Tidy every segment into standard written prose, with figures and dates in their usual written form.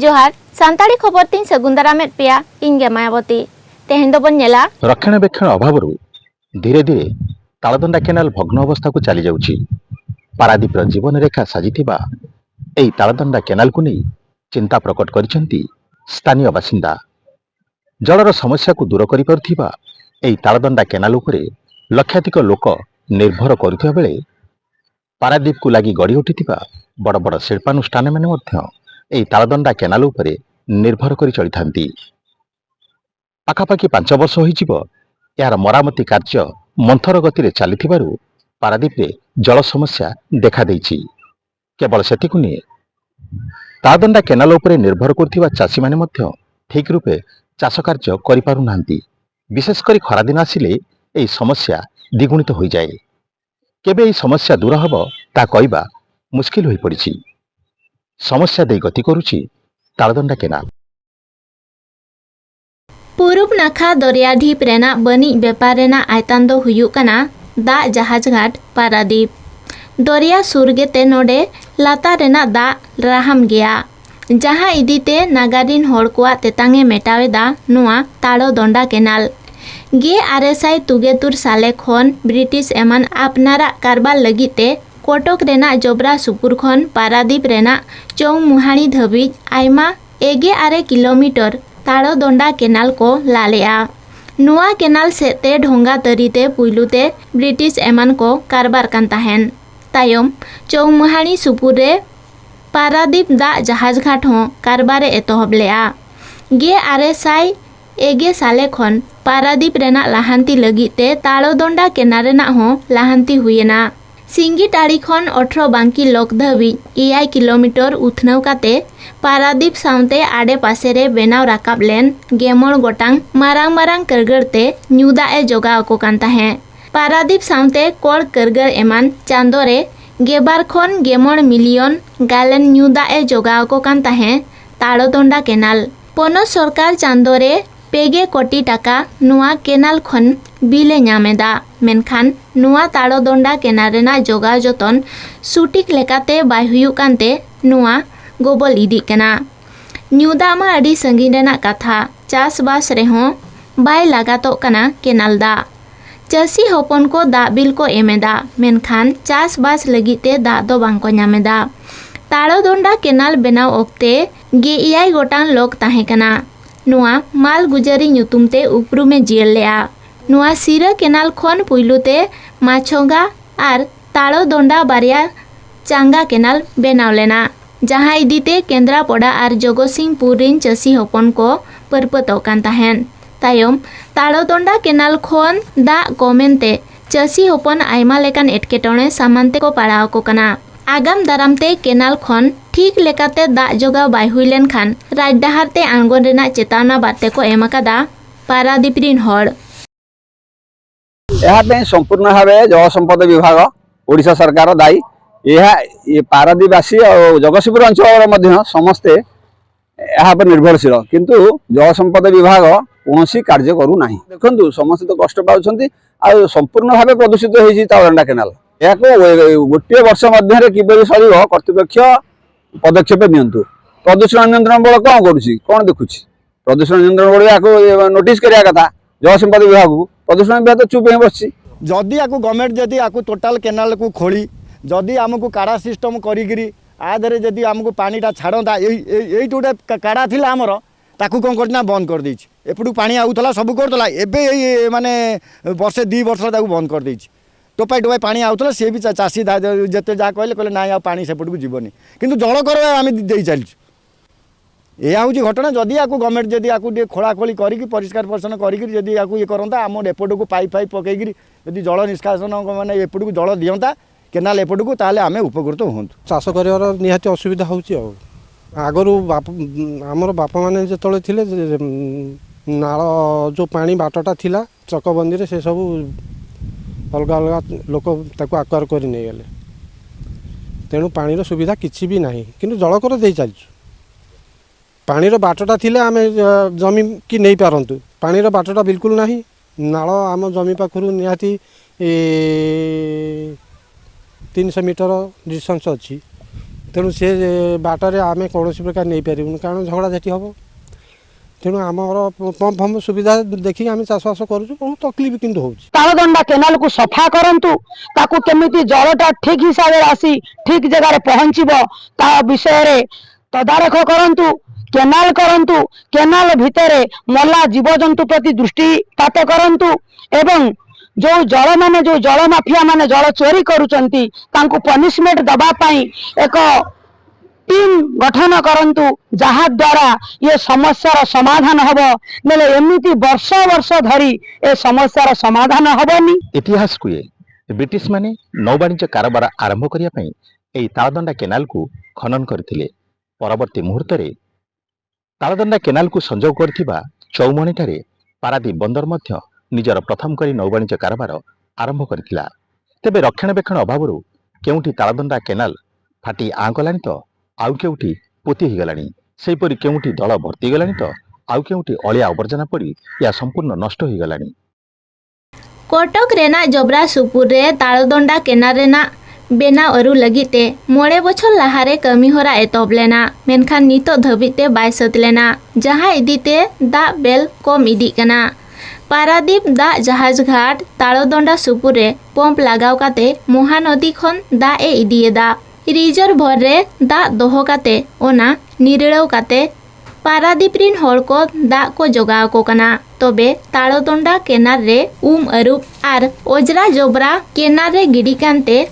जोहार सांताड़ी खबर तीन सगुंदारा में पिया इंगे मायावती तेहेन दो बन नेला रक्षणाबेक्षण अभाव धीरे धीरे तालदंडा केनाल भग्न अवस्था को चली जाउछि। पारादीप जीवन रेखा साजिथिबा एई तालदंडा केनाल को नहीं चिंता प्रकट करिसेंती स्थानीय बासिंदा। जलर समस्या को दूर करि परथिबा एई तालदंडा केनाल उपरे लक्षाधिक लोक निर्भर करुथिबा बेले पारादीप को लागि गड़ी उठिथिबा बड़ बड़ शिल्पानुष्ठान माने मध्य एई तालदंडा केनाल उपरे निर्भर करि चलिथांती। पाखापाखि 5 वर्ष होइजिब यार मरामती कार्य मंथर गति चली पारादीप रे जल समस्या देखा देइछि। केवल सेतिकु नहीं तालदंडा केनाल उपरे निर्भर करथिबा चाषी माने मध्य ठीक रूपे चाष कार्य करि पारु नांती। विशेषकर खरा दिन आसिले एई समस्या द्विगुणित हो जाए। केबे एई समस्या दूर हबो ता कहबा मुश्किल होई पड़िछि। समस्या दे गति करुछि तालदंडा केनाल। पूरब नाखा दरिया ढीप रेना बनी व्यापार रेना आयतन दो हुयुक कना दा जहाज घाट पारादीप। दरिया सुरगेते नोडे लाता रेना दा राहम गया जहां इदीते नागारिन होड़ कोआ तेतांगे मेटावे दा नुआ तालदंडा केनाल। गे आरएसआई तुगेतुर साले खन ब्रिटिश एमान आपनारा कारबार लगिते कोटक रेना जबरा सुपुर खन पारादीप रेना चौमुहानी धबिज आयमा 11 किलोमीटर तालदंडा केनाल को लालेआ। नुआ केनाल सेते ढोंगा तरीते पुइलुते ब्रिटिश एमान को कारबार कान ताहेन। तायम चौमुहानी सुपुर रे पारादीप दा जहाज घाट हो कारबारे एतहब लेआ। गे आरएसआई एगे साले खन पारादीप रेना लाहांती लगिते तालदंडा केनाल रेना हो लाहांती हुएना। सिंगी टाड़ी खन 18 बांकी लोक धबी 7 किलोमीटर उथनव काते पारादीप साउते आडे पासे रे बेनाव राकाब लेन गेमल गोटांग मारांग मारांग करगरते न्यूदा ए जोगाव को कांता है। पारादीप साउते कोड़ करगर एमान चांदो रे गेबार खन गेमल मिलियन गालन न्यूदा ए जोगाव को कांता है तालदंडा केनाल। पनत सरकार चांदो रे 2 कोटी टाका नुआ केनाल खन बिले ᱧᱟᱢᱮᱫᱟ। मेनखान नुआ तालदंडा केनाल रेना जोगाव जतन सुटिक लेकाते बाय हुयुक कानते नुआ गोबल इदिक कना। ᱧᱩᱫᱟ मा अडी संगीन रेना कथा चास बास रेहों बाय लगातो कना केनाल दा। चासी होपन को दा बिल को एमेदा मेनखान चास बास लगिते दा दो बांको ᱧᱟᱢᱮᱫᱟ। तालदंडा केनाल बेनाव ओक्ते 11 गोटान लोक ताहे कना। नुआ माल गुजारी ᱧᱩᱛᱩᱢते उपरुमे जियल लेआ। नुआ सिरा केनाल खन पुइलुते माछोगा are Taldanda Bariya Changa canal बेनाव लेना जहां इदीते केंद्रापड़ा आर जगतसिंहपुर रिन चासी होपन को परपतव कान ताहेन। तायम तालदंडा केनाल खन दा कमेनते चासी होपन आयमा लेकान एटकेटोणे सामानते को पाड़ाव को कना। आगाम दारामते केनाल खन ठीक लेकाते दा जोगाव बाय हुई लेनखान राजडाहारते आंगन रेना चेतावना बाते को एमाकादा पारादीप रिन होड़। यहाँ संपूर्ण भाव जल संपद विभाग ओडिशा सरकार दायी। यह पारादीपवासी और जगतसिंहपुर अंचल समस्ते यहाँ पर निर्भरशील किंतु जल संपद विभाग कौन कार्य करूना। देखु समस्त तो कष्ट पाँच संपूर्ण भाव प्रदूषित होती तालदंडा केनाल। या गोटे वर्ष मध्य किपर सर कर्तृपक्ष पदक्षेप नियंतु। प्रदूषण नियंत्रण बल कौन करुच्ची कौन देखुची प्रदूषण नियंत्रण बल या नोटिस करिया कथा जल संपद विभाग को। प्रदूषण विभाग तो चुप ही बस जदि आपको गवर्नमेंट जदि आपको टोटाल केनाल को खोली जदि आमको काड़ा सिस्टम करी आधे जदि आमको पानीटा छाड़ता ये गोटे काड़ा थी आमर ताकू कौन करना बंद कर देछि। एपटू पानी आउला सब करला एबे माने वर्षे 2 वर्ष बंद कर देछि। टोपाई टोपाई पानी आउला सी भी चाषी जिते जहाँ कहले ना आ पानी सेपटू जीवनी किंतु जल कर आम दे चलु। यह हूँ घटना जदि आपको गवर्नमेंट जदि आपको खोलाखोली करी परिष्कार परिच्छन्न करी ये करता आम एपट को पाइप फाइप पकईकि जदि जल निष्कासन मैंने एपट को जल दिंता केनाल एपट को ताले आम उपकृत हूँ। चाष कर निहाती असुविधा होची आगरू आमर बापा मैंने जो थे नाल जो पानी बाटटा थिला चकबंदी रे से सब अलग अलग लोक ताको आक्वार कर नहीं गले तेणु पानी सुविधा किसी भी नहीं किंतु जल कर दे चलु। पानीर बाटटा थिले आमे जमी की नहीं पारंतु पानीर बाटटा बिल्कुल नहीं। नाल आम जमी पाखरु निहाती 300 मीटर डिस्टेंस अच्छी तेणु से बाटर आम कौन प्रकार नहीं पारूँ कारण झगड़ाझाटी हम तेणु आमर पंप फम्प सुविधा देखिए आम चाषबास करूँ बहुत तकलीफ किंतु हो तालदंडा केनाल को सफा करंतु ताकू केमिति जलटा ठीक हिसाब से आसी ठीक जगह पहुँचब ता विषय रे तदारख करंतु केनाल भितर मला जीवजंतु प्रति दृष्टिपात करंतु एवं जो जल माने जो जल माफिया माने जल चोरी करूचंती तांको पनिशमेंट दबा पाई एक टीम गठन करंतु जहा द्वारा ये समस्यार समाधान हबो नेले एमिति वर्ष वर्ष धरी ए समस्यार समाधान हबनी। इतिहास को ब्रिटिश माने नौवाणिज्य कारोबार आरंभ करिया पई एई तालदंडा केनाल को खनन करथिले। परवर्ती मुहूर्त रे तालदंडा केनाल को संजोग करथिबा चौमणीठारे पारादीप बंदर मध्य निजर प्रथम करी नौवाणिज्य कारोबार आरंभ करथिला। तेबे रक्षणाबेक्षण अभावरु केउठी तालदंडा केनाल फाटी आं कलानी तो आउ केउठी पोती ही गलानी सेहीपरि केउठी दल भर्ती गलानी तो आउ केउठी अलिया आवर्जना पड़ी या संपूर्ण नष्ट ही गलानी। कोटक रेना जबरा सुपुर रे तालदंडा केनाल रेना बेना अरु लगिते 9 बछर लाहारे कमी होरा एतोब लेना मेनखान नितो धबिते बाय सत लेना जहां इदीते दा बेल कम इदी कना। पारादीप दा जहाज घाट तालदंडा सुपुर रे पंप लगाव काते महानदी खन दा ए इदीएदा रिजर्भर रे दा दोहो काते ओना निरेड़ाव काते पारादीप रिन हर को दा को जोगाव को कना। तबे तालदंडा केनाल रे अरुप आर ओजरा जबरा केनाल रे गिडी कांते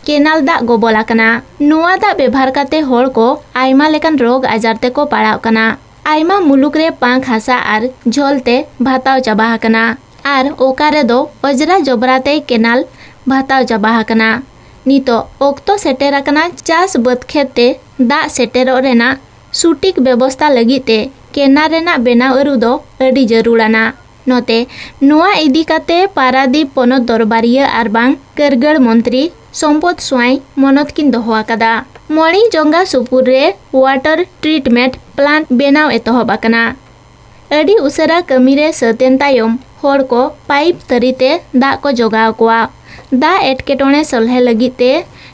केनाल दा गोबला कना। नुआ दा व्यवहार काते हर को आयमा लेकान रोग आजारते को पाड़ाव कना। आयमा मुलुक रे पांख हासा आर झोलते भाताव चाबा कना आर ओकारे दो ओजरा जबराते केनाल भाताव चाबा कना। नितो ओक्तो सेटेरा कना चास बद खेते दा सेटेरो रेना सुटिक व्यवस्था लगीते केनाल रेना बेना अरु दो अडी जरूराना। नोते नुआ इदी काते पारादीप पनत दरबारिया आर बांग करगड़ मंत्री संपद स्वाई मनत किन दोहो आकादा। मणि जंगा सुपुर रे वाटर ट्रीटमेंट प्लांट बेनाव एतोहब आकना। अडी उसरा कमी रे सतेन तायम होड़ को पाइप तरीते दा को जोगाव कोआ। दा एटकेटोणे सलहे लगिते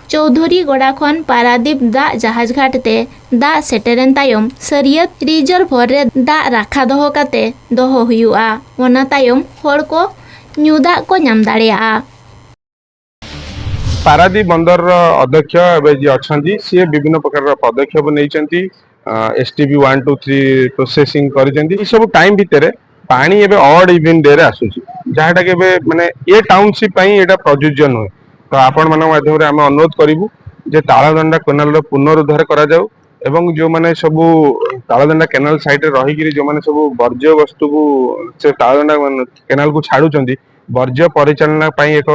चौधरी गोड़ा खन पारादीप दा जहाज घाटते दा सेटेरेन तायम सरियत रिजर्भर रे दा राखा दोहो काते दोहो हुयुआ। ओना तायम होड़ को न्यू दा को नाम दाड़ेया। पारादीप बंदर अध्यक्ष एवं जी अच्छा सी विभिन्न प्रकार पदक्षेप नहीं एसटीबी 1 2 3 प्रोसेसिंग कर सब टाइम भितर पानी एवं ऑड इवन डे आसूसी जहाँटा के माने ये टाउनशिप एटा प्रযোज्य नुहे। तो आपण मान माध्यम आम अनुरोध करूँ जे तालदंडा केनाल पुनरुद्धार करा जाऊ एवं जो माने सब तालदंडा केनाल साइड रही जो माने सब वर्ज्य वस्तु को से तालदंडा केनाल को छाड़ुचंदी वर्ज्य परिचालना एक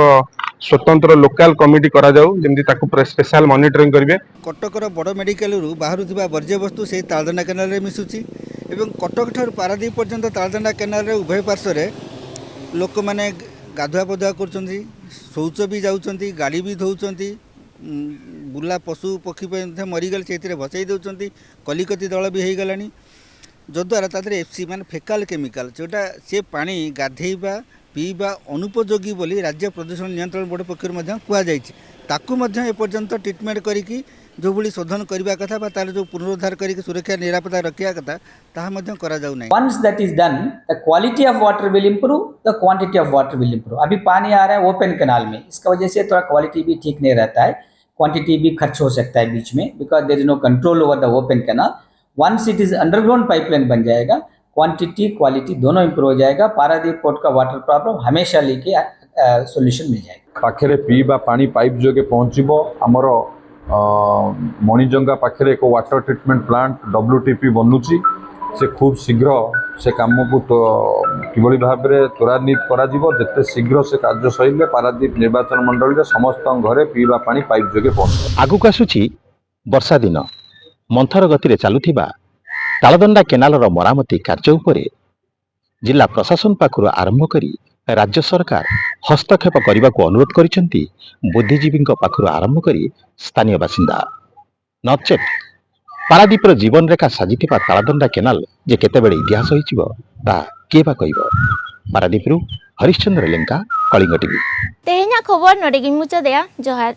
स्वतंत्र लोकल कमिटी करा जाऊ जेमती ताकू स्पेशल मॉनिटरिंग करिवे। कटकर बड़ मेडिकल रु बाहर वर्ज्य वस्तु से तालदंडा केनाल रे मिसुची एवं कटक ठार पारादीप पर्यंत तालदंडा केनाल रे उभय पार्श्व रे लोक माने गाधुआ पधुआ कर शौच भी जाऊँच गाड़ी भी धोउछंती बुला पशु पक्षी मरीगले से भसई दौरान कलिकती दल भी हो गला जद्वारा तादर एफसी मान फेकाल केमिकाल जोटा से पानी गाधेबा पीवा अनुपयोगी बोली राज्य प्रदूषण नियंत्रण बोर्ड पक्षर कहुँ एपर्यंत ट्रिटमेंट करी जो भली शोधन करने कथा तार जो पुनरुद्धार करके सुरक्षा निरापत्ता रखा कथा ताहा करा जाउ नहीं। Once that is done, the quality of water will improve, the quantity of water will improve. अभी पानी आ रहा है ओपन कैनाल में, इसका वजह से थोड़ा क्वालिटी भी ठीक नहीं रहता है, क्वांटिटी भी खर्च हो सकता है बीच में, because there is no control over the open canal. Once it is underground pipeline बन जाएगा, क्वांटिटी क्वालिटी दोनों इम्प्रूव हो जाएगा। पारादीप पोर्ट का वाटर प्रॉब्लम हमेशा लेके सोल्यूशन मिल जाएगा। पाखे पीवा पानी पाइप जोगे पहुँचब आमर मणिजंगा पाखे एक वाटर ट्रिटमेंट प्लांट WTP बनूची से खूब शीघ्र से काम को किभली भाव में त्वरान्वित करते शीघ्र से कार्य सैले पारादीप निर्वाचन मंडल में समस्त घरे पीवा पानी पाइप जोगे पहुँच। आगुक आसुची वर्षा दिन मंथर गति चलुथिबा तालदंडा केनालर मरामती कार्य उपरे जिला प्रशासन पाखु आरंभ करी राज्य सरकार हस्तक्षेप करने को अनुरोध करिसेंती बुद्धिजीवी पाखु आरंभ करी स्थानीय बासिंदा। नचेत पारादीपर जीवन रेखा साजिथिबा तालदंडा केनाल जे केतेबेले इतिहास होइचिबो ता के बा कहिबो। पारादीपरु हरिश्चंद्र लेंका, कलिंग टीवी। तेहेना खबर नोडे गिन मुचा देया जोहार।